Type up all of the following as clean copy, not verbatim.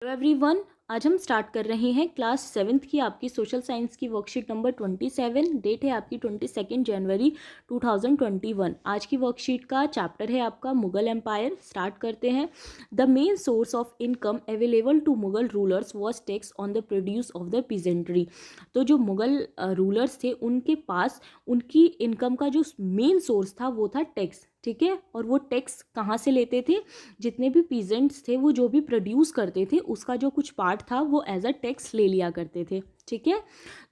Hello everyone, आज हम start कर रहे हैं क्लास 7th की आपकी सोशल साइंस की वर्कशीट नंबर 27। डेट है आपकी 22 जनवरी 2021। आज की वर्कशीट का चैप्टर है आपका मुगल एम्पायर। स्टार्ट करते हैं। The main source of income available to Mughal rulers was tax on the produce of the peasantry. तो जो मुगल रूलर्स थे उनके पास उनकी इनकम का जो मेन सोर्स था वो था टैक्स। ठीक है, और वो टैक्स कहाँ से लेते थे? जितने भी पीजेंट्स थे वो जो भी प्रोड्यूस करते थे उसका जो कुछ पार्ट था वो एज अ टैक्स ले लिया करते थे। ठीक है,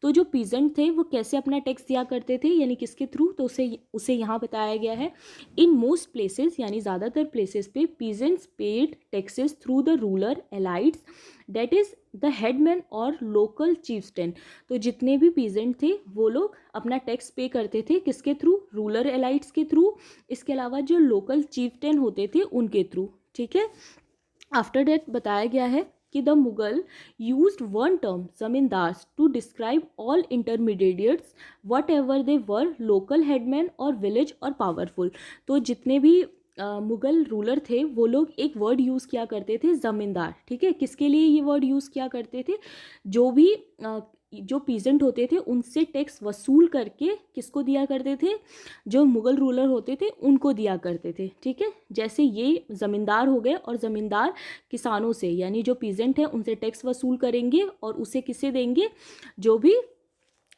तो जो पीजेंट थे वो कैसे अपना टैक्स दिया करते थे, यानी किसके थ्रू? तो उसे उसे यहाँ बताया गया है। इन मोस्ट प्लेसेस, यानी ज़्यादातर प्लेसेस पे peasants paid taxes through the ruler elites, that is the headman और लोकल चीफ्टेन। तो जितने भी पीजेंट थे वो लोग अपना टैक्स पे करते थे किसके थ्रू? रूलर एलाइट्स के थ्रू। इसके अलावा जो लोकल चीफ्टेन होते थे उनके थ्रू। ठीक है, आफ्टर डेट बताया गया है कि the Mughal used one term zamindars to describe all intermediates whatever they were, local headman और विलेज और पावरफुल। तो जितने भी मुगल रूलर थे वो लोग एक वर्ड यूज़ किया करते थे, ज़मींदार। ठीक है, किसके लिए ये वर्ड यूज़ किया करते थे? जो भी जो पीजेंट होते थे उनसे टैक्स वसूल करके किसको दिया करते थे? जो मुगल रूलर होते थे उनको दिया करते थे। ठीक है, जैसे ये ज़मींदार हो गए, और ज़मींदार किसानों से, यानी जो पीजेंट है उनसे टैक्स वसूल करेंगे और उसे किसे देंगे? जो भी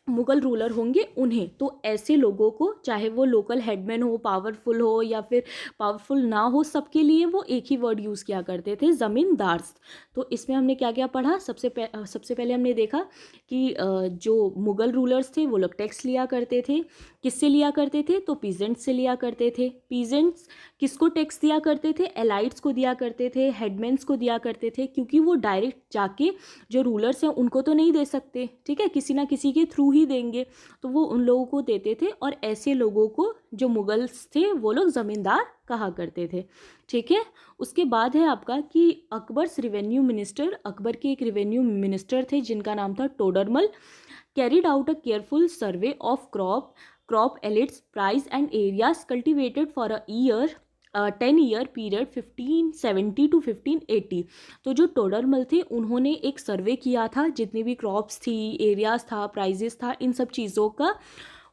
मुगल रूलर होंगे उन्हें। तो ऐसे लोगों को, चाहे वो लोकल हेडमैन हो, पावरफुल हो या फिर पावरफुल ना हो, सबके लिए वो एक ही वर्ड यूज़ किया करते थे, ज़मींदार्स। तो इसमें हमने क्या क्या पढ़ा? सबसे पहले हमने देखा कि जो मुगल रूलर्स थे वो लोग टैक्स लिया करते थे। किससे लिया करते थे? तो पीजेंट्स से लिया करते थे। पीजेंट्स किसको टैक्स दिया करते थे? एलाइट्स को दिया करते थे, हेडमैन्स को दिया करते थे, क्योंकि वो डायरेक्ट जाके जो रूलर्स हैं उनको तो नहीं दे सकते। ठीक है, किसी ना किसी के थ्रू ही देंगे, तो वो उन लोगों को देते थे। और ऐसे लोगों को जो मुगल्स थे वो लोग ज़मींदार कहा करते थे। ठीक है, उसके बाद है आपका कि अकबर्स रिवेन्यू मिनिस्टर। अकबर के एक रिवेन्यू मिनिस्टर थे जिनका नाम था Todarmal. Carried out a careful survey of crop yields price and areas cultivated for a year 10 year period 1570 to 1580। तो जो टोडरमल थे उन्होंने एक सर्वे किया था, जितनी भी क्रॉप्स थी, एरियाज था, प्राइजेस था, इन सब चीज़ों का।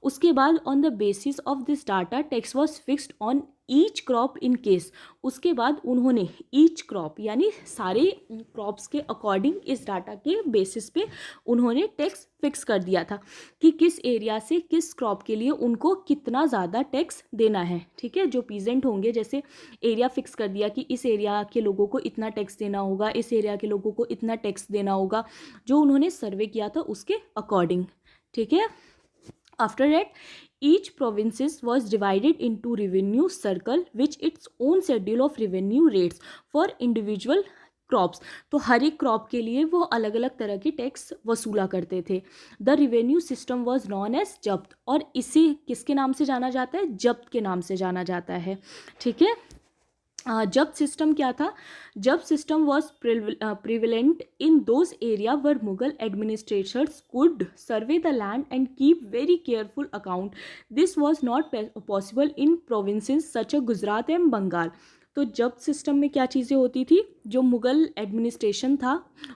उसके बाद on the basis of this data tax was fixed on each crop in case. उसके बाद उन्होंने ईच क्रॉप, यानी सारे क्रॉप्स के अकॉर्डिंग इस डाटा के बेसिस पे उन्होंने टैक्स फिक्स कर दिया था कि किस एरिया से किस क्रॉप के लिए उनको कितना ज़्यादा टैक्स देना है। ठीक है, जो पीजेंट होंगे, जैसे एरिया फिक्स कर दिया कि इस एरिया के लोगों को इतना टैक्स देना होगा, इस एरिया के लोगों को इतना टैक्स देना होगा, जो उन्होंने सर्वे किया था उसके अकॉर्डिंग। ठीक है, after that, each provinces was divided into revenue circle which its own schedule of revenue rates for individual crops. तो हर एक क्रॉप के लिए वो अलग अलग तरह के टैक्स वसूला करते थे। The revenue system was known as zabt, और इसे किसके नाम से जाना जाता है? जब्त के नाम से जाना जाता है। ठीक है, जब्त सिस्टम क्या था? Zabt system was prevalent in those area where Mughal administrators could survey the land and keep very careful account. This was not possible in provinces such a Gujarat and Bengal. तो जब्त सिस्टम में क्या चीज़ें होती थी? जो मुगल एडमिनिस्ट्रेशन था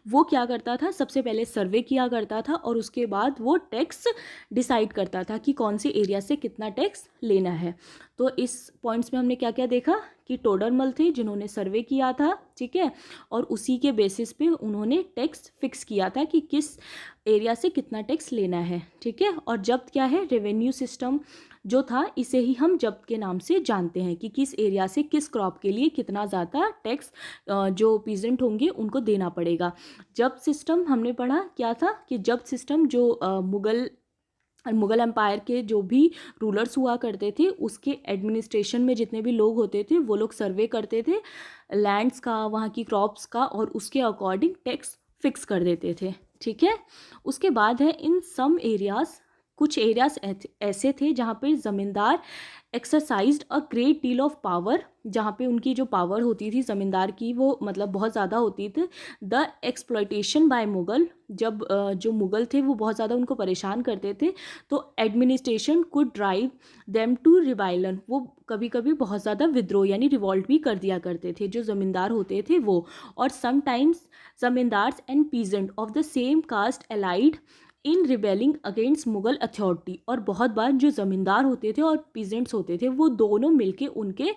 वो क्या करता था? सबसे पहले सर्वे किया करता था और उसके बाद वो टैक्स डिसाइड करता था कि कौन से एरिया से कितना टैक्स लेना है। तो इस पॉइंट्स में हमने क्या क्या देखा कि टोडरमल थे जिन्होंने सर्वे किया था। ठीक है, और उसी के बेसिस पे उन्होंने टैक्स फिक्स किया था कि किस एरिया से कितना टैक्स लेना है। ठीक है, और जब्त क्या है? रेवेन्यू सिस्टम जो था, इसे ही हम जब्त के नाम से जानते हैं कि किस एरिया से किस क्रॉप के लिए कितना ज़्यादा टैक्स जो पीजेंट होंगे उनको देना पड़ेगा। जब्त सिस्टम हमने पढ़ा क्या था कि जब्त सिस्टम जो मुगल एम्पायर के जो भी रूलर्स हुआ करते थे उसके एडमिनिस्ट्रेशन में जितने भी लोग होते थे वो लोग सर्वे करते थे लैंड्स का, वहाँ की क्रॉप्स का, और उसके अकॉर्डिंग टैक्स फिक्स कर देते थे। ठीक है, उसके बाद है इन सम एरियाज कुछ एरियाज ऐसे थे जहाँ पे ज़मींदार exercised a great deal of power, जहाँ पे उनकी जो पावर होती थी ज़मींदार की वो मतलब बहुत ज़्यादा होती थी। द एक्सप्लॉयटेशन बाय मुग़ल, जब जो मुग़ल थे वो बहुत ज़्यादा उनको परेशान करते थे, तो administration could drive them to rebellion, वो कभी कभी बहुत ज़्यादा विद्रोह यानी रिवॉल्ट भी कर दिया करते थे जो ज़मींदार होते थे वो। और sometimes zamindars and peasant of the same caste allied in rebelling against Mughal authority, और बहुत बार जो ज़मींदार होते थे और पीजेंट्स होते थे वो दोनों मिलके उनके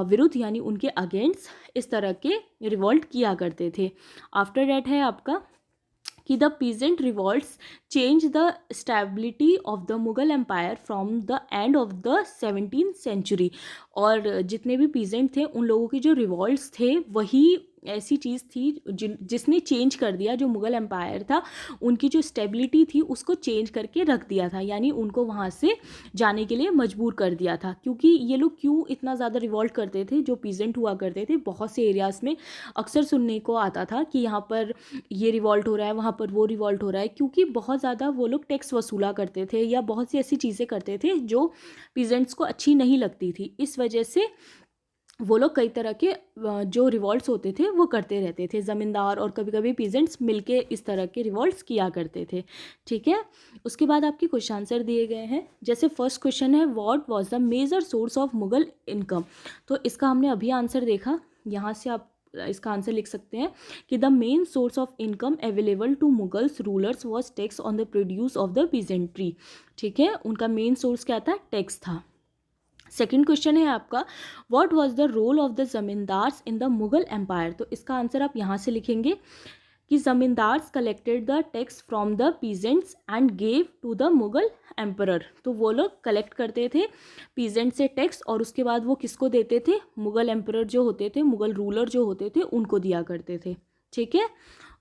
विरुद्ध यानी उनके अगेंस्ट इस तरह के रिवॉल्ट किया करते थे। आफ्टर डैट है आपका कि the peasant revolts change the stability of the Mughal empire from the end of the 17th century, और जितने भी पीजेंट थे उन लोगों के जो रिवॉल्ट्स थे वही ऐसी चीज़ थी जिसने चेंज कर दिया जो मुग़ल एम्पायर था, उनकी जो स्टेबिलिटी थी उसको चेंज करके रख दिया था, यानी उनको वहाँ से जाने के लिए मजबूर कर दिया था। क्योंकि ये लोग क्यों इतना ज़्यादा रिवॉल्ट करते थे, जो पीजेंट हुआ करते थे बहुत से एरियाज़ में अक्सर सुनने को आता था कि यहाँ पर ये रिवॉल्ट हो रहा है, वहाँ पर वो रिवॉल्ट हो रहा है, क्योंकि बहुत ज़्यादा वो लोग टैक्स वसूला करते थे या बहुत सी ऐसी चीज़ें करते थे जो पीजेंट्स को अच्छी नहीं लगती थी। इस वजह से वो लोग कई तरह के जो रिवॉल्ट्स होते थे वो करते रहते थे, ज़मींदार और कभी कभी पीजेंट्स मिलके इस तरह के रिवॉल्ट्स किया करते थे। ठीक है, उसके बाद आपके क्वेश्चन आंसर दिए गए हैं। जैसे फर्स्ट क्वेश्चन है what was the major source of Mughal income, तो इसका हमने अभी आंसर देखा, यहाँ से आप इसका आंसर लिख सकते हैं कि the main source of income available to Mughals rulers was tax on the produce of the peasantry. ठीक है, उनका मेन सोर्स क्या था, टैक्स था। सेकेंड क्वेश्चन है आपका what was the role of the zamindars in the Mughal empire, तो इसका आंसर आप यहाँ से लिखेंगे कि zamindars collected the tax from the peasants and gave to the Mughal emperor, तो वो लोग कलेक्ट करते थे पीजेंट से टैक्स और उसके बाद वो किसको देते थे, मुगल एम्परर जो होते थे, मुगल रूलर जो होते थे उनको दिया करते थे। ठीक है,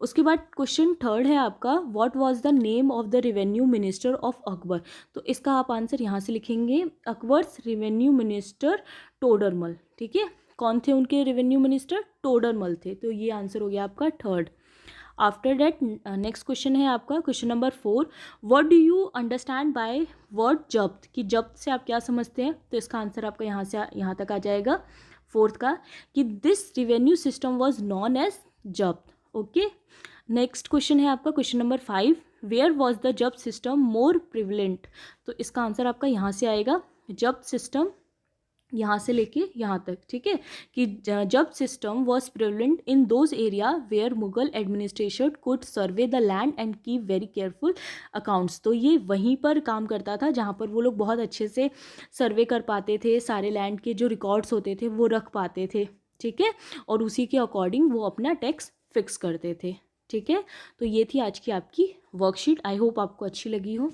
उसके बाद क्वेश्चन थर्ड है आपका what was the name of the revenue minister of Akbar, तो इसका आप आंसर यहाँ से लिखेंगे अकबर्स रेवेन्यू मिनिस्टर टोडरमल। ठीक है, कौन थे उनके रेवेन्यू मिनिस्टर, टोडरमल थे, तो ये आंसर हो गया आपका third. After that next question है आपका question number 4 what do you understand by word जब्त, कि जब्त से आप क्या समझते हैं, तो इसका आंसर आपका यहाँ से यहाँ तक आ जाएगा फोर्थ का कि this revenue system was known as zabt. Okay, next question है आपका question number 5 where was the zabt system more prevalent, तो इसका आंसर आपका यहाँ से आएगा जब्त सिस्टम यहाँ से लेके यहाँ तक। ठीक है, कि जब system was prevalent in those area where Mughal administration could survey the land and keep very careful accounts, तो ये वहीं पर काम करता था जहाँ पर वो लोग बहुत अच्छे से सर्वे कर पाते थे, सारे लैंड के जो रिकॉर्ड्स होते थे वो रख पाते थे। ठीक है, और उसी के अकॉर्डिंग वो अपना टैक्स फिक्स करते थे। ठीक है, तो ये थी आज की आपकी वर्कशीट, आई होप आपको अच्छी लगी हो।